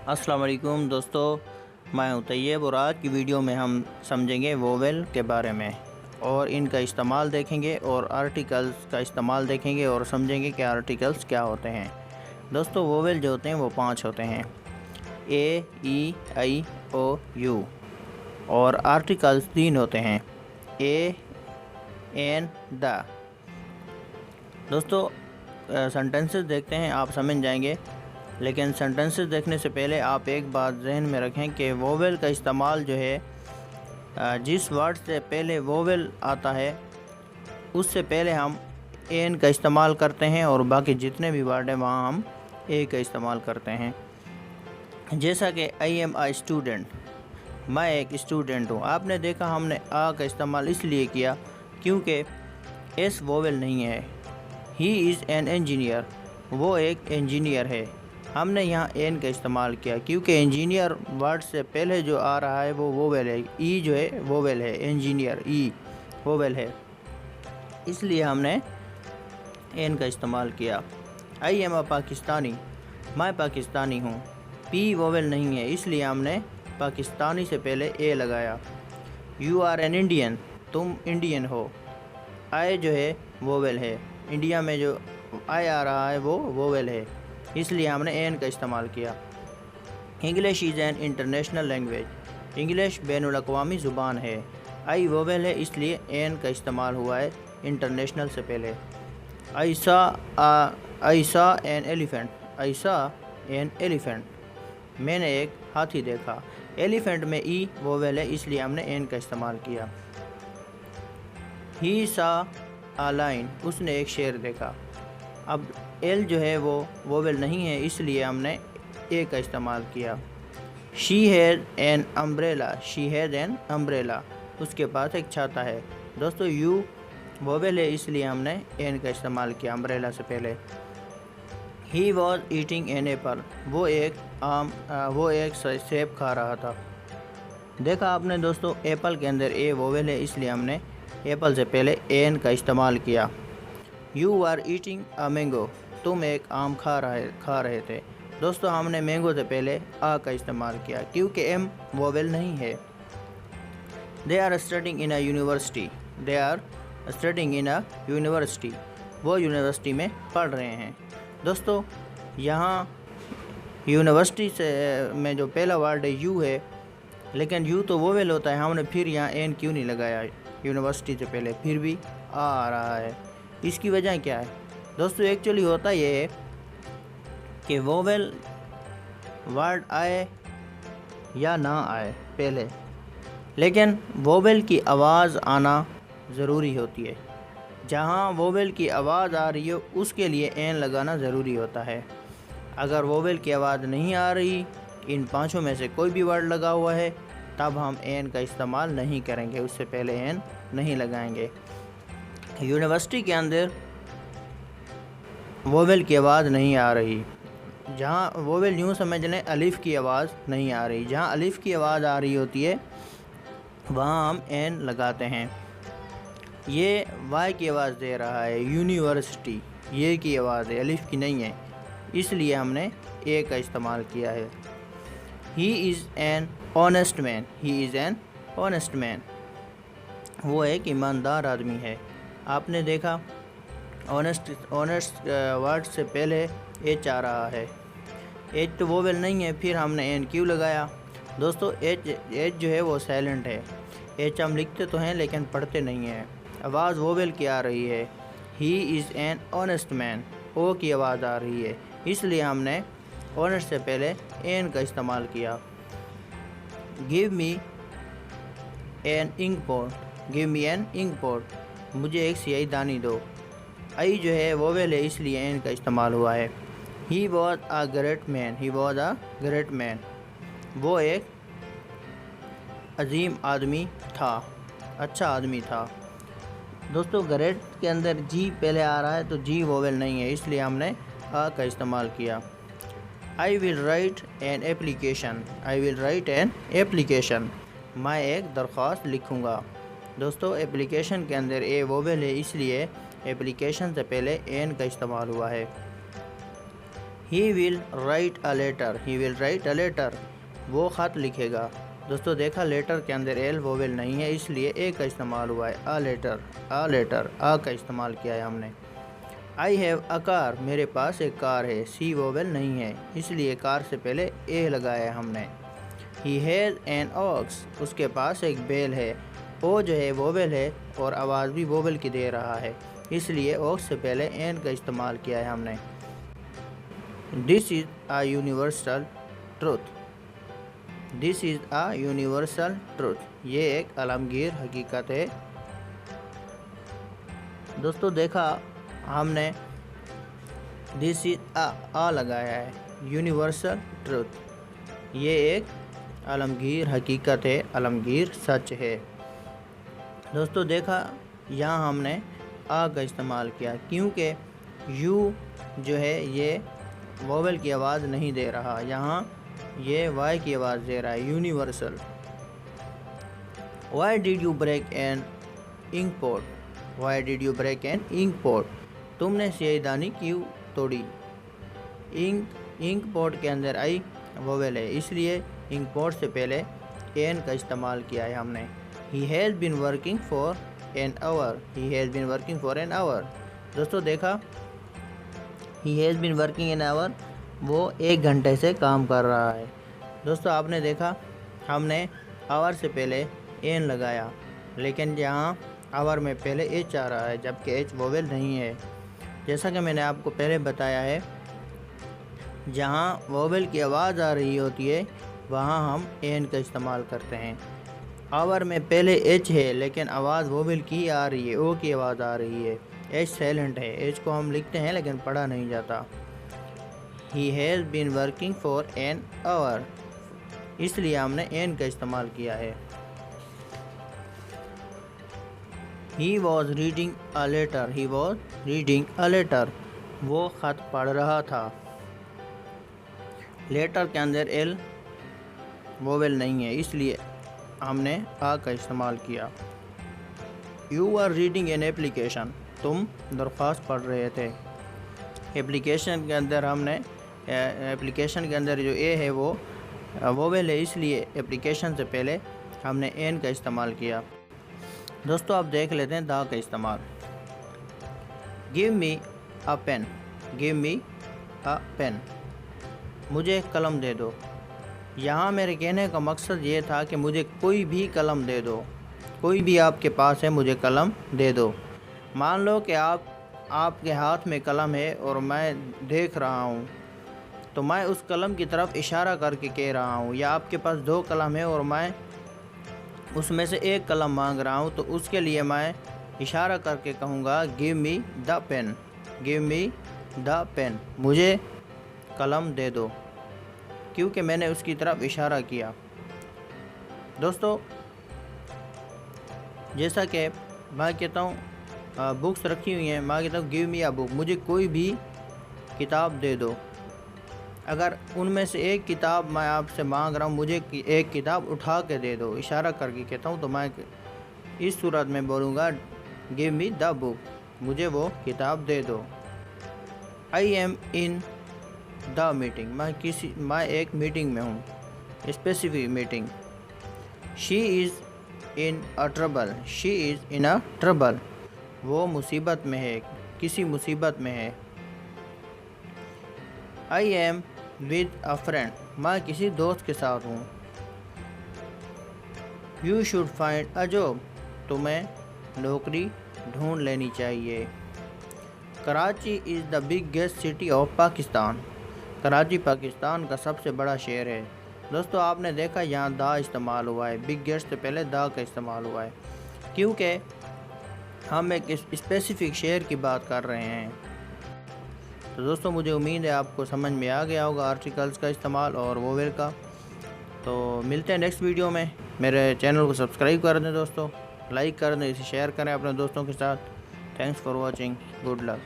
अस्सलाम वालेकुम दोस्तों, मैं हूं तैयब और आज की वीडियो में हम समझेंगे वोवेल के बारे में और इनका इस्तेमाल देखेंगे और आर्टिकल्स का इस्तेमाल देखेंगे और समझेंगे कि आर्टिकल्स क्या होते हैं। दोस्तों, वोवेल जो होते हैं वो 5 होते हैं, ए, ई, आई, ओ, यू। और आर्टिकल्स 3 होते हैं, ए, एन, द। दोस्तों, सेंटेंसेस देखते हैं, आप समझ जाएंगे। लेकिन सेंटेंसेस देखने से पहले आप एक बात जहन में रखें कि वोवेल का इस्तेमाल जो है, जिस वर्ड से पहले वोवेल आता है उससे पहले हम एन का इस्तेमाल करते हैं और बाकी जितने भी वर्ड हैं वहाँ हम ए का इस्तेमाल करते हैं। जैसा कि आई एम आ स्टूडेंट, मैं एक स्टूडेंट हूँ। आपने देखा हमने आ का इस्तेमाल इसलिए किया क्योंकि एस वोवेल नहीं है। ही इज़ एन इंजीनियर, वो एक इंजीनियर है। हमने यहाँ एन का इस्तेमाल किया क्योंकि इंजीनियर वर्ड से पहले जो आ रहा है वो वोवेल है। ई जो है वोवेल है, इंजीनियर ई वोवेल है, इसलिए हमने एन का इस्तेमाल किया। आई एम अ पाकिस्तानी, मैं पाकिस्तानी हूँ। पी वोवेल नहीं है, इसलिए हमने पाकिस्तानी से पहले ए लगाया। यू आर एन इंडियन, तुम इंडियन हो। आई जो है वोवेल है, इंडिया में जो आई आ रहा है वो वोवेल है, इसलिए हमने एन का इस्तेमाल किया। English is an international language, English बैनुल अक़वामी ज़ुबान है। आई वोवेल है, इसलिए एन का इस्तेमाल हुआ है इंटरनेशनल से पहले। आई सा एन एलिफेंट, आई सा एन एलिफेंट, मैंने एक हाथी देखा। एलिफेंट में ई वोवेल है, इसलिए हमने एन का इस्तेमाल किया। ही सा आ लाइन, उसने एक शेर देखा। अब एल जो है वो वोवेल नहीं है, इसलिए हमने ए का इस्तेमाल किया। She has an umbrella, she has an umbrella, उसके पास एक छाता है। दोस्तों, यू वोवेल है, इसलिए हमने एन का इस्तेमाल किया अम्ब्रेला से पहले। He was eating an apple, वो एक सेब खा रहा था। देखा आपने दोस्तों, एप्पल के अंदर ए वोवेल है, इसलिए हमने एप्पल से पहले एन का इस्तेमाल किया। You are eating a mango, तुम एक आम खा रहे थे। दोस्तों, हमने मैंगो से पहले आ का इस्तेमाल किया क्योंकि एम वोवेल नहीं है। They are studying in a university, they are studying in a university, वो यूनिवर्सिटी में पढ़ रहे हैं। दोस्तों, यहाँ यूनिवर्सिटी से में जो पहला वर्ड है यू है, लेकिन यू तो वोवेल होता है, हमने फिर यहाँ एन क्यों नहीं लगाया यूनिवर्सिटी से पहले, फिर भी आ रहा है। इसकी वजह क्या है दोस्तों? एक्चुअली होता ये है कि वोवेल वर्ड आए या ना आए पहले, लेकिन वोवेल की आवाज़ आना ज़रूरी होती है। जहाँ वोवेल की आवाज़ आ रही हो उसके लिए एन लगाना ज़रूरी होता है। अगर वोवेल की आवाज़ नहीं आ रही, इन पांचों में से कोई भी वर्ड लगा हुआ है, तब हम एन का इस्तेमाल नहीं करेंगे, उससे पहले एन नहीं लगाएंगे। यूनिवर्सिटी के अंदर वोवेल की आवाज़ नहीं आ रही, जहाँ वोवेल यूँ समझ लें अलिफ़ की आवाज़ नहीं आ रही, जहाँ अलिफ़ की आवाज़ आ रही होती है वहाँ हम एन लगाते हैं। ये वाई की आवाज़ दे रहा है, यूनिवर्सिटी ये की आवाज़ है, अलिफ़ की नहीं है, इसलिए हमने ए का इस्तेमाल किया है। He is an honest man, he is an honest man, वो एक ईमानदार आदमी है। आपने देखा ऑनेस्ट वर्ड से पहले एच आ रहा है, एच तो वोवेल नहीं है, फिर हमने एन क्यों लगाया? दोस्तों, एच जो है वो साइलेंट है। एच हम लिखते तो हैं लेकिन पढ़ते नहीं हैं। आवाज़ वोवेल की आ रही है। He is an honest man, O की आवाज़ आ रही है, इसलिए हमने ऑनेस्ट से पहले एन का इस्तेमाल किया। Give me an ink pot, give me an ink pot, मुझे एक स्याही दानी दो। आई जो है वोवेल है, इसलिए एन का इस्तेमाल हुआ है। He was a great man, he was a great man, वो एक अजीम आदमी था, अच्छा आदमी था। दोस्तों, ग्रेट के अंदर जी पहले आ रहा है तो जी वोवेल नहीं है, इसलिए हमने आ का इस्तेमाल किया। I will write an application, I will write an application, मैं एक दरख्वास्त लिखूँगा। दोस्तों, एप्लीकेशन के अंदर ए वोवेल है, इसलिए एप्लीकेशन से पहले एन का इस्तेमाल हुआ है। He will write a letter, he will write a letter, वो ख़त लिखेगा। दोस्तों देखा लेटर के अंदर एल वोवेल नहीं है, इसलिए ए का इस्तेमाल हुआ है। अ लेटर, अ लेटर, आ का इस्तेमाल किया है हमने। आई हैव अ कार, मेरे पास एक कार है। सी वोवेल नहीं है, इसलिए कार से पहले ए लगाया है हमने। ही हैज़ एन ऑक्स, उसके पास एक बैल है। ओ जो है वोवेल है और आवाज़ भी वोवेल की दे रहा है, इसलिए ऑक्स से पहले एन का इस्तेमाल किया है हमने। This is a universal truth, this is a universal truth, ये एक आलमगीर हकीकत है। दोस्तों देखा हमने दिस इज़ अ लगाया है, यूनिवर्सल ट्रुथ, ये एक आलमगीर हकीकत है, आलमगीर सच है। दोस्तों देखा यहाँ हमने आ का इस्तेमाल किया क्योंकि यू जो है ये वोवेल की आवाज़ नहीं दे रहा, यहाँ ये वाई की आवाज़ दे रहा है, universal. Why did you break an ink pot, why did you break an ink pot, तुमने स्याहीदानी क्यों तोड़ी। इंक पॉट के अंदर आई वोवेल है, इसलिए इंक पॉट से पहले एन का इस्तेमाल किया है हमने। He has been working for an our, he has been working for an our. दोस्तों देखा he has been working an hour, वो 1 घंटे से काम कर रहा है। दोस्तों आपने देखा हमने आवर से पहले एन लगाया, लेकिन यहाँ आवर में पहले एच आ रहा है, जबकि एच वोवेल नहीं है। जैसा कि मैंने आपको पहले बताया है, जहाँ वोवेल की आवाज़ आ रही होती है वहाँ हम एन का इस्तेमाल करते हैं। आवर में पहले एच है लेकिन आवाज़ वोवेल की आ रही है, ओ की आवाज़ आ रही है, एच साइलेंट है, एच को हम लिखते हैं लेकिन पढ़ा नहीं जाता। He has been working for an hour, इसलिए हमने एन का इस्तेमाल किया है। He was reading a letter, he was reading a letter, वो ख़त पढ़ रहा था। लेटर के अंदर एल वोवेल नहीं है, इसलिए हमने आ का इस्तेमाल किया। You are reading an application, तुम दरख्वास्त पढ़ रहे थे। एप्लीकेशन के अंदर हमने एप्लीकेशन के अंदर जो ए है वो वोवेल है, इसलिए एप्लीकेशन से पहले हमने एन का इस्तेमाल किया। दोस्तों आप देख लेते हैं दा का इस्तेमाल। गिव मी अ पेन, गिव मी अ पेन, मुझे एक कलम दे दो। यहाँ मेरे कहने का मकसद ये था कि मुझे कोई भी कलम दे दो, कोई भी आपके पास है मुझे कलम दे दो। मान लो कि आपके हाथ में कलम है और मैं देख रहा हूँ, तो मैं उस कलम की तरफ इशारा करके कह रहा हूँ, या आपके पास 2 कलम है और मैं उसमें से एक कलम मांग रहा हूँ, तो उसके लिए मैं इशारा करके कहूँगा give me the pen, give me the pen, मुझे कलम दे दो, क्योंकि मैंने उसकी तरफ इशारा किया। दोस्तों जैसा कि मैं कहता हूँ बुक्स रखी हुई हैं, मैं कहता हूँ गिव मी अ बुक, मुझे कोई भी किताब दे दो। अगर उनमें से एक किताब मैं आपसे मांग रहा हूँ, मुझे एक किताब उठा के दे दो, इशारा करके कहता हूँ, तो मैं इस सूरत में बोलूँगा गिव मी द बुक, मुझे वो किताब दे दो। I am in the meeting, मैं एक मीटिंग में हूँ, specific meeting. She is in a trouble, she is in a trouble, वो मुसीबत में है, किसी मुसीबत में है। I am with a friend, मैं किसी दोस्त के साथ हूँ। You should find a job, तुम्हें नौकरी ढूंढ लेनी चाहिए। Karachi is the biggest city of Pakistan, Karachi Pakistan का सबसे बड़ा शहर है। दोस्तों आपने देखा यहाँ दा इस्तेमाल हुआ है, बिगेस्ट से पहले दा का इस्तेमाल हुआ है, क्योंकि हम एक स्पेसिफिक शहर की बात कर रहे हैं। तो दोस्तों मुझे उम्मीद है आपको समझ में आ गया होगा आर्टिकल्स का इस्तेमाल और वोवेल का। तो मिलते हैं नेक्स्ट वीडियो में। मेरे चैनल को सब्सक्राइब कर दें दोस्तों, लाइक कर दें, इसे शेयर करें अपने दोस्तों के साथ। Thanks for watching, good luck.